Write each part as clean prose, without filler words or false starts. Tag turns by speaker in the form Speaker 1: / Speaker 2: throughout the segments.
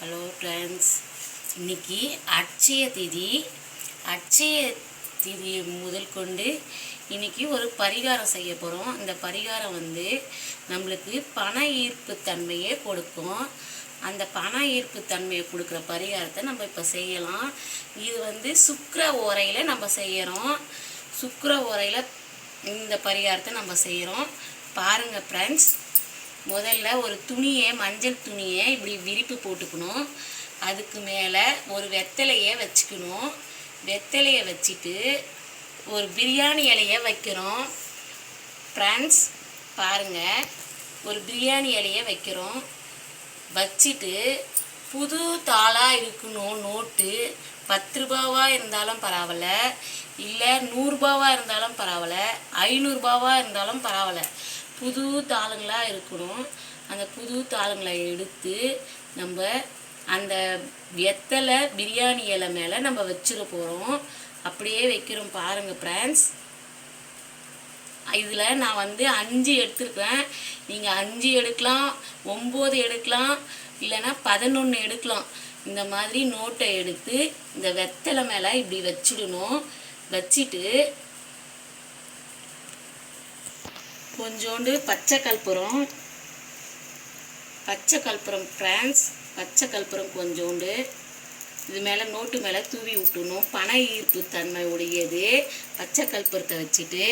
Speaker 1: Hello friends, இன்றைக்கி அட்சய திதி முதல் கொண்டு இன்றைக்கி ஒரு பரிகாரம் செய்ய போகிறோம். இந்த பரிகாரம் நம்மளுக்கு பண ஈர்ப்பு தன்மையை கொடுக்கும். அந்த பண ஈர்ப்பு தன்மையை கொடுக்குற பரிகாரத்தை நம்ம இப்போ செய்யலாம். இது சுக்கிர ஓரையில் நம்ம செய்கிறோம். சுக்கிர ஓரையில் இந்த பரிகாரத்தை நம்ம செய்கிறோம். பாருங்கள் ஃப்ரெண்ட்ஸ், முதல்ல ஒரு துணியை, மஞ்சள் துணியை இப்படி விரிப்பு போட்டுக்கணும். அதுக்கு மேலே ஒரு வெத்தலையை வச்சுக்கணும். வெத்தலையை வச்சுட்டு ஒரு பிரியாணி இலையை வைக்கிறோம். ஃப்ரெண்ட்ஸ் பாருங்கள், ஒரு பிரியாணி இலையை வைக்கிறோம். வச்சுட்டு புது தாளாக இருக்கணும். நோட்டு 10 ரூபாவாக இருந்தாலும் பரவாயில்ல, இல்லை 100 ரூபாவாக இருந்தாலும் பரவாயில்ல, 500 ரூபாவாக இருந்தாலும் பரவாயில்ல, புது தாளுங்களாக இருக்கணும். அந்த புது தாளுங்களை எடுத்து நம்ம அந்த வெத்தலை பிரியாணி இலை மேலே நம்ம வச்சிட போகிறோம். அப்படியே வைக்கிறோம். பாருங்கள் ஃப்ரெண்ட்ஸ், இதில் நான் 5 எடுத்துருக்கேன். நீங்கள் 5 எடுக்கலாம், 9 எடுக்கலாம், இல்லைன்னா 11 எடுக்கலாம். இந்த மாதிரி நோட்டை எடுத்து இந்த வெத்தலை மேலே இப்படி வச்சிடணும். வச்சுட்டு கொஞ்சோண்டு பச்சை கற்பூரம் ஃப்ரெண்ட்ஸ், பச்சை கற்பூரம் கொஞ்சோண்டு இது மேலே நோட்டு மேலே தூவி விட்டுணும். பண ஈர்ப்பு தன்மை உடையது பச்சை கற்பூரத்தை வச்சுட்டு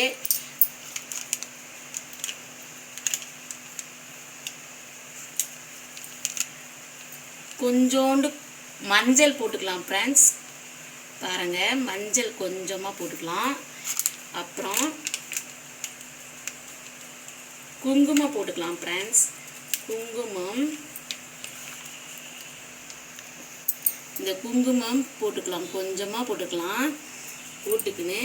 Speaker 1: கொஞ்சோண்டு மஞ்சள் போட்டுக்கலாம் ஃப்ரெண்ட்ஸ். பாருங்கள், மஞ்சள் கொஞ்சமாக போட்டுக்கலாம். அப்புறம் குங்குமம் போட்டுக்கலாம் ஃப்ரெண்ட்ஸ். குங்குமம், இந்த குங்குமம் போட்டுக்கலாம், கொஞ்சமாக போட்டுக்கலாம். போட்டுக்கின்னு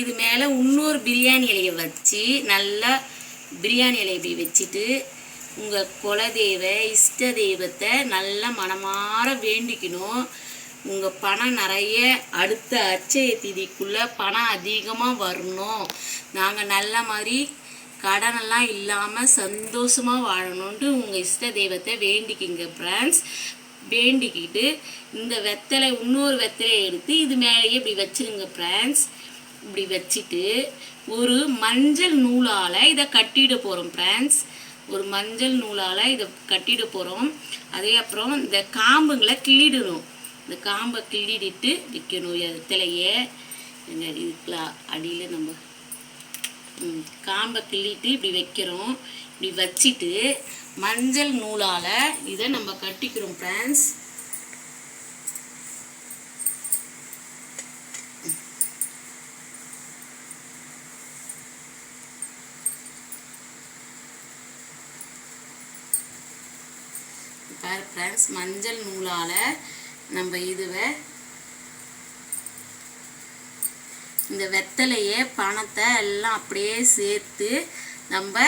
Speaker 1: இது மேலே இன்னொரு பிரியாணி இலையை வச்சு நல்லா பிரியாணி இலையை இப்படி வச்சுட்டு உங்கள் குலதெய்வ இஷ்ட தெய்வத்தை நல்லா மனமாற வேண்டிக்கணும். உங்கள் பணம் நிறைய அடுத்த அட்சய திதிக்குள்ளே பணம் அதிகமாக வரணும், நாங்கள் நல்ல மாதிரி கடனெல்லாம் இல்லாமல் சந்தோஷமாக வாழணுன்ட்டு உங்கள் இஷ்ட தெய்வத்தை வேண்டிக்கிங்க ஃப்ரெண்ட்ஸ். வேண்டிக்கிட்டு இந்த வெத்தலை, இன்னொரு வெத்தலையை எடுத்து இது மேலேயே இப்படி வச்சுருங்க ஃப்ரெண்ட்ஸ். இப்படி வச்சுட்டு ஒரு மஞ்சள் நூலால் இதை கட்டிட போகிறோம் ஃப்ரெண்ட்ஸ். ஒரு மஞ்சள் நூலால் இதை கட்டிட போகிறோம். அதே அப்புறம் இந்த காம்புங்களை கிள்ளிடணும். இந்த காம்பை கிள்ளிட்டு வைக்கணும். வெத்தலையே இதுக்குலாம் அடியில் நம்ம காம்பை கிள்ளிட்டு இப்படி வைக்கிறோம். இப்படி வச்சுட்டு மஞ்சள் நூலால் இதை நம்ம கட்டிக்கிறோம் ஃப்ரெண்ட்ஸ். பாரு ஃப்ரெண்ட்ஸ், மஞ்சள் நூலால் நம்ம இந்த வெத்தலையை பணத்தை எல்லாம் அப்படியே சேர்த்து நம்ம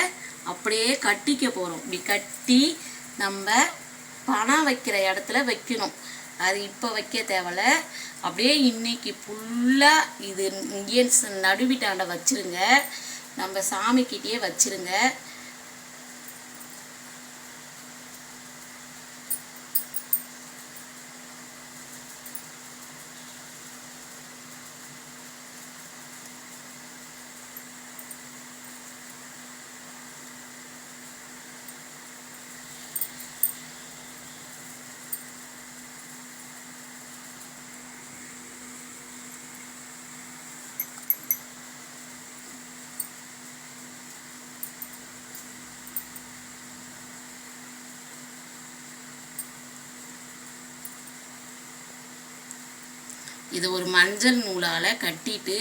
Speaker 1: அப்படியே கட்டிக்க போகிறோம். இப்படி கட்டி நம்ம பணம் வைக்கிற இடத்துல வைக்கணும். அது இப்போ வைக்க தேவையில்ல, அப்படியே இன்னைக்கு ஃபுல்லாக இது இங்கே நடுவிட்டாண்ட வச்சுருங்க. நம்ம சாமிக்கிட்டேயே வச்சுருங்க. இதை ஒரு மஞ்சள் நூலால் கட்டிட்டு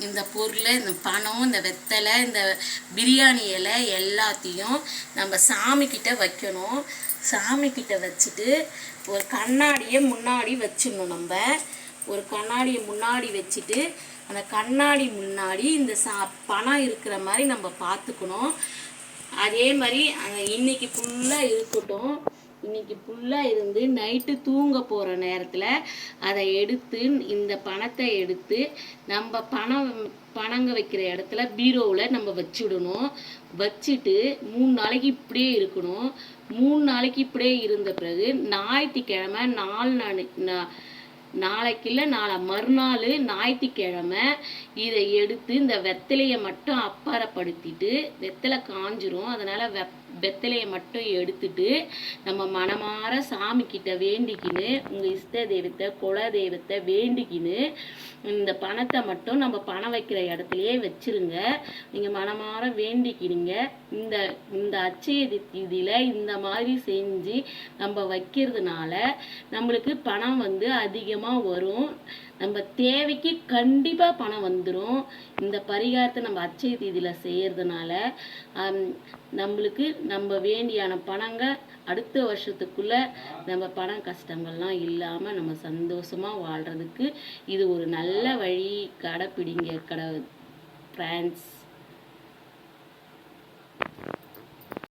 Speaker 1: இந்த பொருளை, இந்த பணம், இந்த வெத்தலை, இந்த பிரியாணி இலை எல்லாத்தையும் நம்ம சாமிக்கிட்ட வைக்கணும். சாமிக்கிட்ட வச்சுட்டு ஒரு கண்ணாடியை முன்னாடி வச்சிடணும். நம்ம ஒரு கண்ணாடியை முன்னாடி வச்சுட்டு அந்த கண்ணாடி முன்னாடி இந்த பணம் இருக்கிற மாதிரி நம்ம பார்த்துக்கணும். அதே மாதிரி இன்னைக்கு ஃபுல்லாக இருக்கட்டும். இன்னைக்கு ஃபுல்லாக இருந்து நைட்டு தூங்க போகிற நேரத்தில் அதை எடுத்து இந்த பணத்தை எடுத்து நம்ம பணங்க வைக்கிற இடத்துல பீரோவில் நம்ம வச்சுடணும். வச்சுட்டு 3 நாளைக்கு இப்படியே இருக்கணும். 3 நாளைக்கு இப்படியே இருந்த பிறகு ஞாயிற்றுக்கிழமை நாளைக்கு இல்லை மறுநாள் ஞாயிற்றுக்கிழமை இதை எடுத்து இந்த வெத்தலையை மட்டும் அப்பாரப்படுத்திட்டு, வெத்தலை காஞ்சிரும், அதனால வெத்தலையை மட்டும் எடுத்துட்டு நம்ம மனமாற சாமி கிட்ட வேண்டிக்கின்னு, உங்க இஷ்ட தெய்வத்தை குல தெய்வத்தை வேண்டிக்கின்னு இந்த பணத்தை மட்டும் நம்ம பணம் வைக்கிற இடத்துலயே வச்சிருங்க. நீங்க மனமாற வேண்டிக்கினீங்க. இந்த அட்சய திதியில இந்த மாதிரி செஞ்சு நம்ம வைக்கிறதுனால நம்மளுக்கு பணம் வந்து அதிகமா வரும். நம்ம தேவைக்கு கண்டிப்பா பணம் வந்துடும். இந்த பரிகாரத்தை நம்ம அட்சய திதியில செய்யறதுனால நம்மளுக்கு நம்ம வேண்டியான பணங்க அடுத்த வருஷத்துக்குள்ள நம்ம பணம் கஷ்டங்கள்லாம் இல்லாம நம்ம சந்தோஷமா வாழ்றதுக்கு இது ஒரு நல்ல வழி. கடைப்பிடிங்க ஃப்ரெண்ட்ஸ்.